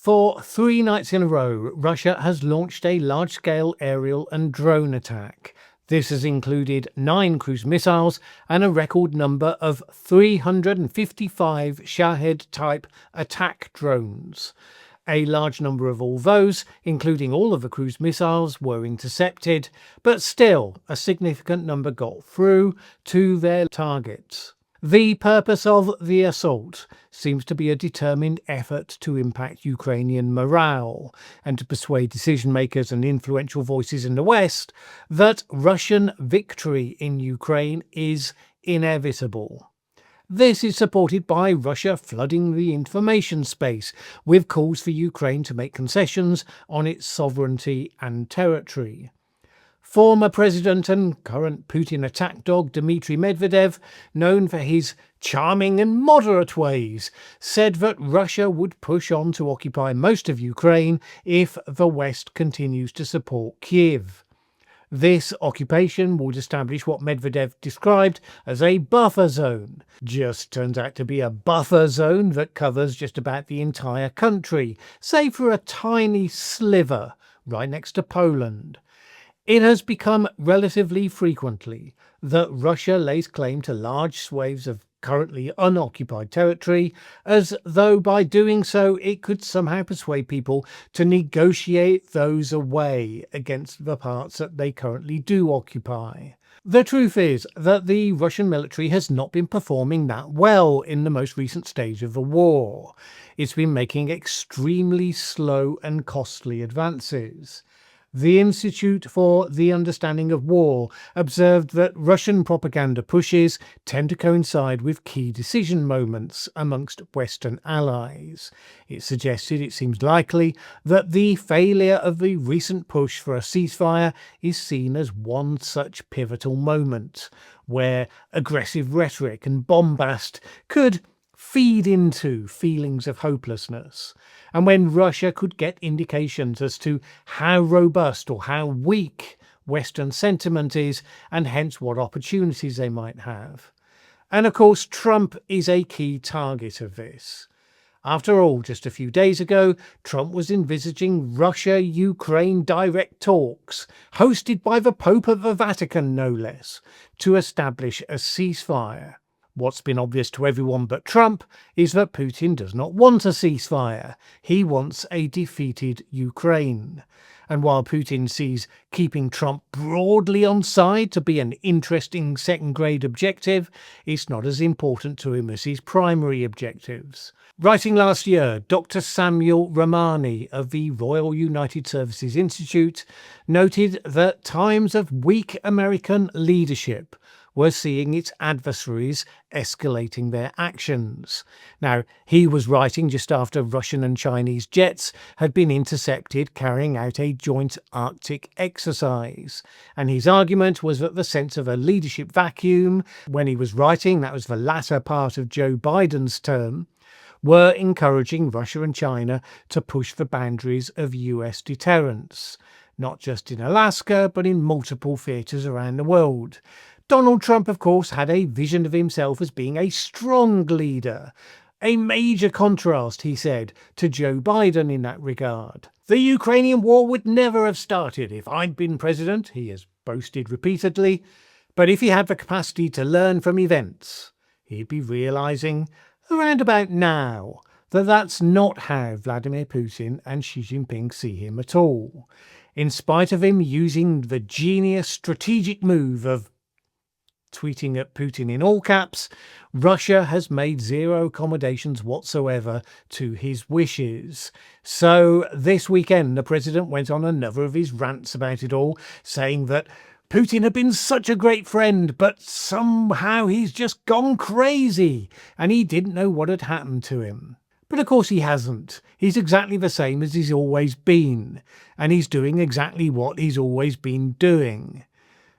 For 3 nights in a row, Russia has launched a large-scale aerial and drone attack. This has included 9 cruise missiles and a record number of 355 Shahed-type attack drones. A large number of all those, including all of the cruise missiles, were intercepted, but still a significant number got through to their targets. The purpose of the assault seems to be a determined effort to impact Ukrainian morale and to persuade decision makers and influential voices in the West that Russian victory in Ukraine is inevitable. This is supported by Russia flooding the information space with calls for Ukraine to make concessions on its sovereignty and territory. Former President and current Putin attack dog Dmitry Medvedev, known for his charming and moderate ways, said that Russia would push on to occupy most of Ukraine if the West continues to support Kyiv. This occupation would establish what Medvedev described as a buffer zone. Just turns out to be a buffer zone that covers just about the entire country, save for a tiny sliver right next to Poland. It has become relatively frequently that Russia lays claim to large swathes of currently unoccupied territory, as though by doing so it could somehow persuade people to negotiate those away against the parts that they currently do occupy. The truth is that the Russian military has not been performing that well in the most recent stage of the war. It's been making extremely slow and costly advances. The Institute for the Understanding of War observed that Russian propaganda pushes tend to coincide with key decision moments amongst Western allies. It suggested it seems likely that the failure of the recent push for a ceasefire is seen as one such pivotal moment, where aggressive rhetoric and bombast could feed into feelings of hopelessness, and when Russia could get indications as to how robust or how weak Western sentiment is, and hence what opportunities they might have. And of course, Trump is a key target of this. After all, just a few days ago, Trump was envisaging Russia-Ukraine direct talks, hosted by the Pope of the Vatican no less, to establish a ceasefire. What's been obvious to everyone but Trump is that Putin does not want a ceasefire. He wants a defeated Ukraine. And while Putin sees keeping Trump broadly on side to be an interesting second-grade objective, it's not as important to him as his primary objectives. Writing last year, Dr. Samuel Ramani of the Royal United Services Institute noted that times of weak American leadership were seeing its adversaries escalating their actions. Now, he was writing just after Russian and Chinese jets had been intercepted carrying out a joint Arctic exercise. And his argument was that the sense of a leadership vacuum, when he was writing, that was the latter part of Joe Biden's term, were encouraging Russia and China to push the boundaries of US deterrence, not just in Alaska, but in multiple theatres around the world. Donald Trump, of course, had a vision of himself as being a strong leader, a major contrast, he said, to Joe Biden in that regard. The Ukrainian war would never have started if I'd been president, he has boasted repeatedly, but if he had the capacity to learn from events, he'd be realising around about now that that's not how Vladimir Putin and Xi Jinping see him at all. In spite of him using the genius strategic move of tweeting at Putin in all caps, Russia has made zero accommodations whatsoever to his wishes. So this weekend, the president went on another of his rants about it all, saying that Putin had been such a great friend, but somehow he's just gone crazy, and he didn't know what had happened to him. But of course he hasn't. He's exactly the same as he's always been, and he's doing exactly what he's always been doing.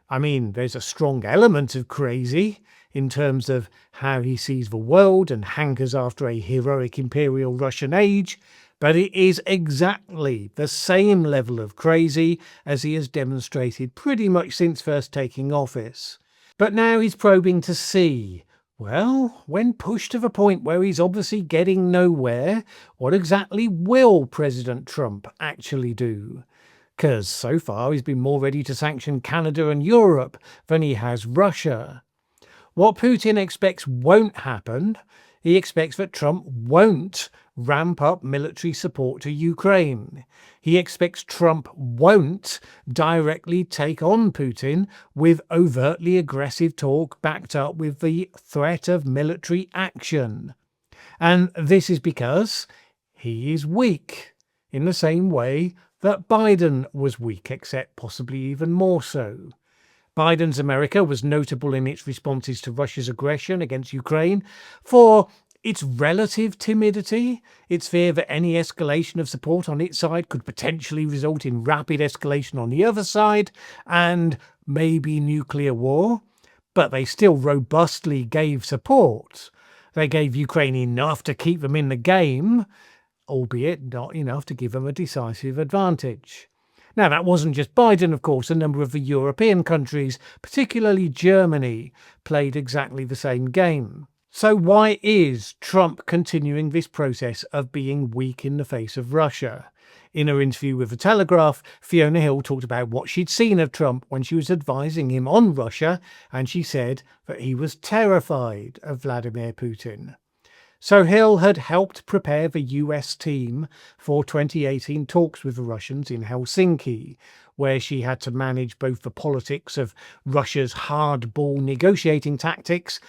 I mean, there's a strong element of crazy in terms of how he sees the world and hankers after a heroic Imperial Russian age, but it is exactly the same level of crazy as he has demonstrated pretty much since first taking office. But now he's probing to see Well, when pushed to the point where he's obviously getting nowhere, what exactly will President Trump actually do? Because so far he's been more ready to sanction Canada and Europe than he has Russia. What Putin expects won't happen. He expects that Trump won't ramp up military support to Ukraine. He expects Trump won't directly take on Putin with overtly aggressive talk backed up with the threat of military action. And this is because he is weak, in the same way that Biden was weak, except possibly even more so. Biden's America was notable in its responses to Russia's aggression against Ukraine for its relative timidity, its fear that any escalation of support on its side could potentially result in rapid escalation on the other side and maybe nuclear war. But they still robustly gave support. They gave Ukraine enough to keep them in the game, albeit not enough to give them a decisive advantage. Now, that wasn't just Biden, of course. A number of the European countries, particularly Germany, played exactly the same game. So why is Trump continuing this process of being weak in the face of Russia? In her interview with the Telegraph, Fiona Hill talked about what she'd seen of Trump when she was advising him on Russia, and she said that he was terrified of Vladimir Putin. So Hill had helped prepare the US team for 2018 talks with the Russians in Helsinki, where she had to manage both the politics of Russia's hardball negotiating tactics,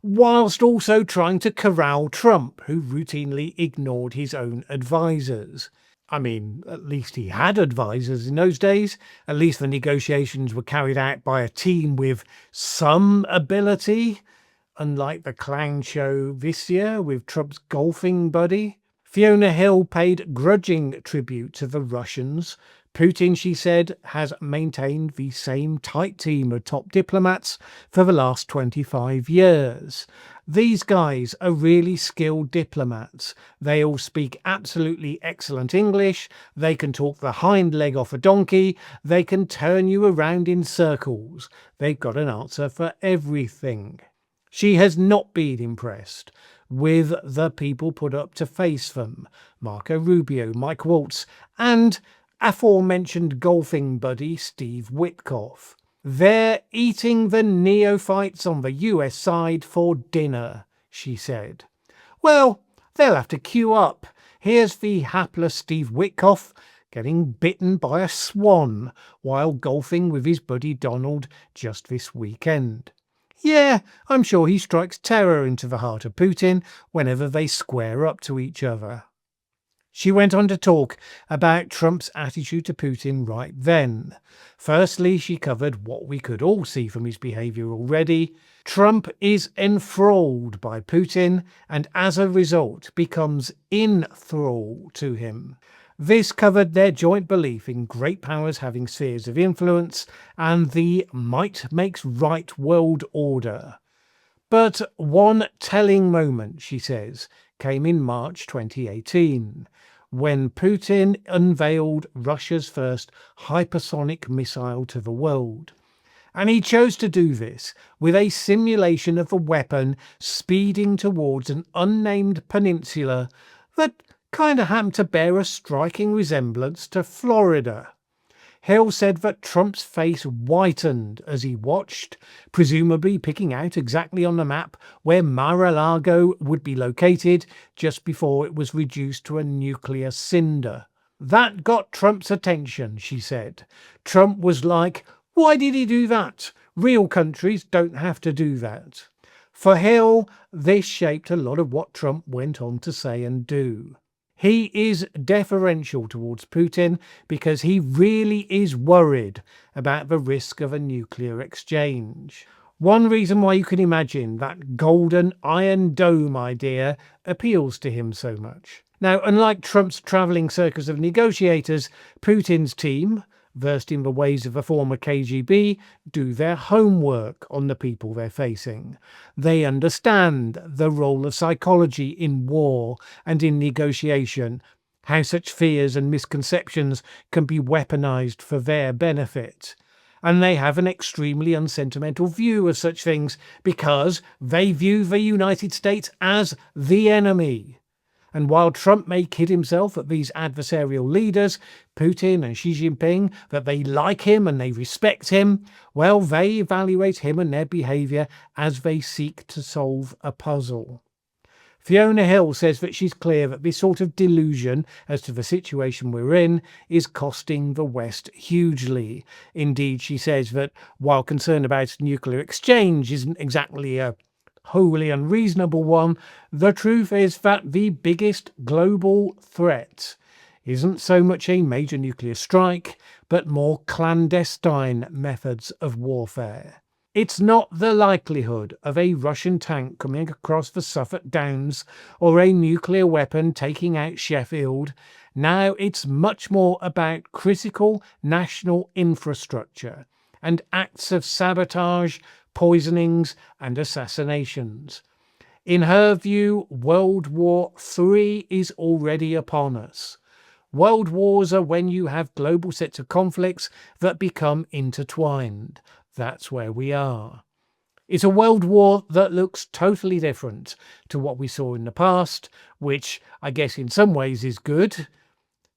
whilst also trying to corral Trump, who routinely ignored his own advisors. I mean, at least he had advisors in those days. At least the negotiations were carried out by a team with some ability. Unlike the clown show this year with Trump's golfing buddy. Fiona Hill paid grudging tribute to the Russians. Putin, she said, has maintained the same tight team of top diplomats for the last 25 years. These guys are really skilled diplomats. They all speak absolutely excellent English. They can talk the hind leg off a donkey. They can turn you around in circles. They've got an answer for everything. She has not been impressed with the people put up to face them, Marco Rubio, Mike Waltz, and aforementioned golfing buddy Steve Witkoff. They're eating the neophytes on the US side for dinner, she said. Well, they'll have to queue up. Here's the hapless Steve Witkoff getting bitten by a swan while golfing with his buddy Donald just this weekend. Yeah, I'm sure he strikes terror into the heart of Putin whenever they square up to each other. She went on to talk about Trump's attitude to Putin right then. Firstly, she covered what we could all see from his behaviour already. Trump is enthralled by Putin and as a result becomes in thrall to him. This covered their joint belief in great powers having spheres of influence and the might makes right world order. But one telling moment, she says, came in March 2018, when Putin unveiled Russia's first hypersonic missile to the world. And he chose to do this with a simulation of the weapon speeding towards an unnamed peninsula that kind of happened to bear a striking resemblance to Florida. Hill said that Trump's face whitened as he watched, presumably picking out exactly on the map where Mar-a-Lago would be located just before it was reduced to a nuclear cinder. That got Trump's attention, she said. Trump was like, why did he do that? Real countries don't have to do that. For Hill, this shaped a lot of what Trump went on to say and do. He is deferential towards Putin because he really is worried about the risk of a nuclear exchange. One reason why you can imagine that golden iron dome idea appeals to him so much. Now, unlike Trump's travelling circus of negotiators, Putin's team, versed in the ways of the former KGB, do their homework on the people they're facing. They understand the role of psychology in war and in negotiation, how such fears and misconceptions can be weaponized for their benefit. and they have an extremely unsentimental view of such things because they view the United States as the enemy. And while Trump may kid himself at these adversarial leaders, Putin and Xi Jinping, that they like him and they respect him, well, they evaluate him and their behaviour as they seek to solve a puzzle. Fiona Hill says that she's clear that this sort of delusion as to the situation we're in is costing the West hugely. Indeed, she says that while concern about nuclear exchange isn't exactly a wholly unreasonable one, the truth is that the biggest global threat isn't so much a major nuclear strike, but more clandestine methods of warfare. It's not the likelihood of a Russian tank coming across the Suffolk Downs or a nuclear weapon taking out Sheffield. Now it's much more about critical national infrastructure and acts of sabotage, poisonings and assassinations. In her view, World War III is already upon us. World wars are when you have global sets of conflicts that become intertwined. That's where we are. It's a world war that looks totally different to what we saw in the past, which I guess in some ways is good,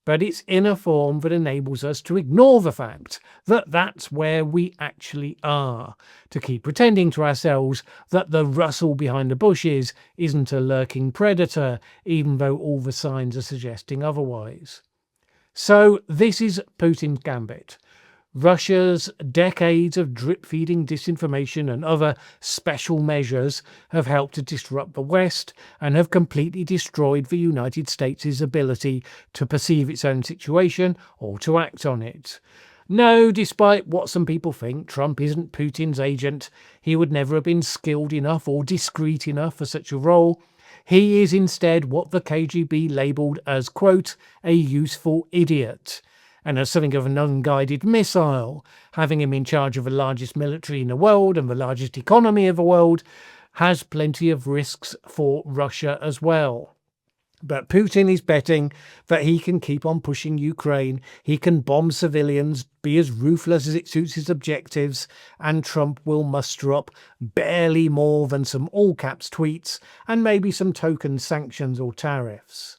but it's in a form that enables us to ignore the fact that that's where we actually are, to keep pretending to ourselves that the rustle behind the bushes isn't a lurking predator, even though all the signs are suggesting otherwise. So this is Putin's gambit. Russia's decades of drip-feeding disinformation and other special measures have helped to disrupt the West and have completely destroyed the United States' ability to perceive its own situation or to act on it. No, despite what some people think, Trump isn't Putin's agent. He would never have been skilled enough or discreet enough for such a role. He is instead what the KGB labelled as, quote, a useful idiot, and as something of an unguided missile. Having him in charge of the largest military in the world and the largest economy of the world has plenty of risks for Russia as well. But Putin is betting that he can keep on pushing Ukraine, he can bomb civilians, be as ruthless as it suits his objectives, and Trump will muster up barely more than some all-caps tweets and maybe some token sanctions or tariffs.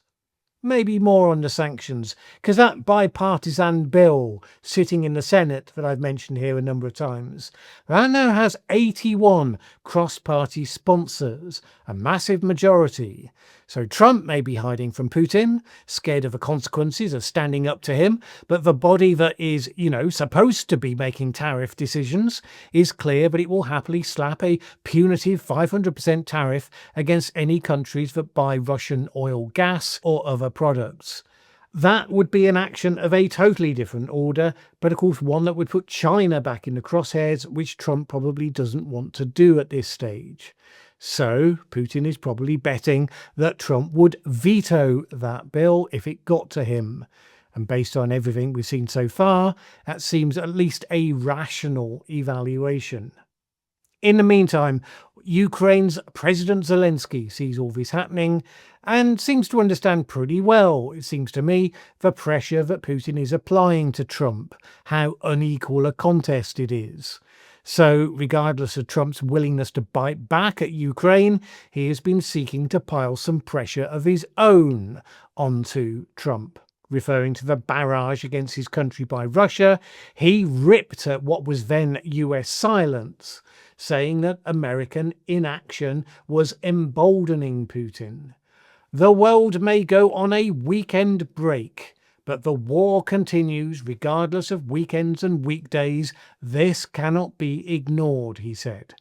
Maybe more on the sanctions, because that bipartisan bill sitting in the Senate that I've mentioned here a number of times, that now has 81 cross-party sponsors, a massive majority. So Trump may be hiding from Putin, scared of the consequences of standing up to him, but the body that is, supposed to be making tariff decisions is clear that it will happily slap a punitive 500% tariff against any countries that buy Russian oil, gas or other products. That would be an action of a totally different order, but of course one that would put China back in the crosshairs, which Trump probably doesn't want to do at this stage. So Putin is probably betting that Trump would veto that bill if it got to him. And based on everything we've seen so far, that seems at least a rational evaluation. In the meantime, Ukraine's President Zelensky sees all this happening and seems to understand pretty well, it seems to me, the pressure that Putin is applying to Trump, how unequal a contest it is. So, regardless of Trump's willingness to bite back at Ukraine, he has been seeking to pile some pressure of his own onto Trump. Referring to the barrage against his country by Russia, he ripped at what was then US silence, saying that American inaction was emboldening Putin. The world may go on a weekend break, but the war continues regardless of weekends and weekdays. This cannot be ignored, he said.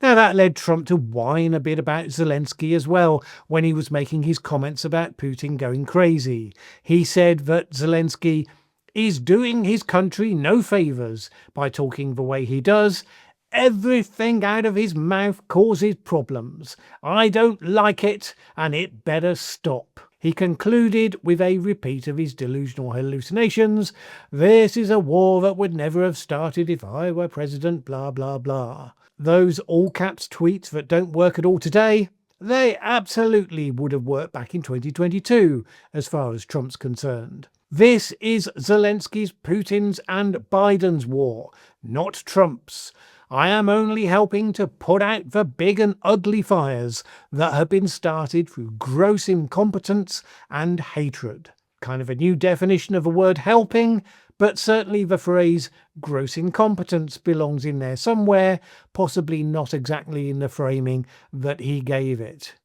Now that led Trump to whine a bit about Zelensky as well when he was making his comments about Putin going crazy. He said that Zelensky is doing his country no favours by talking the way he does. Everything out of his mouth causes problems. I don't like it, and it better stop. He concluded with a repeat of his delusional hallucinations. This is a war that would never have started if I were president, blah, blah, blah. Those all-caps tweets that don't work at all today, they absolutely would have worked back in 2022, as far as Trump's concerned. This is Zelensky's, Putin's and Biden's war, not Trump's. I am only helping to put out the big and ugly fires that have been started through gross incompetence and hatred. Kind of a new definition of the word helping, but certainly the phrase gross incompetence belongs in there somewhere, possibly not exactly in the framing that he gave it.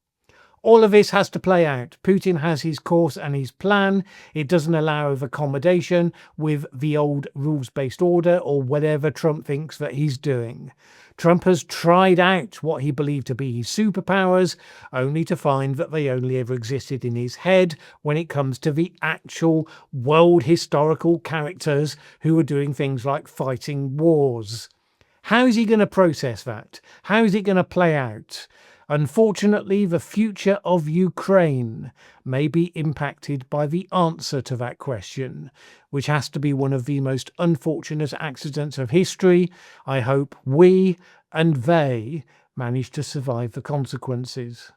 All of this has to play out. Putin has his course and his plan. It doesn't allow of accommodation with the old rules-based order or whatever Trump thinks that he's doing. Trump has tried out what he believed to be his superpowers, only to find that they only ever existed in his head when it comes to the actual world historical characters who are doing things like fighting wars. How is he going to process that? How is it going to play out? Unfortunately, the future of Ukraine may be impacted by the answer to that question, which has to be one of the most unfortunate accidents of history. I hope we and they manage to survive the consequences.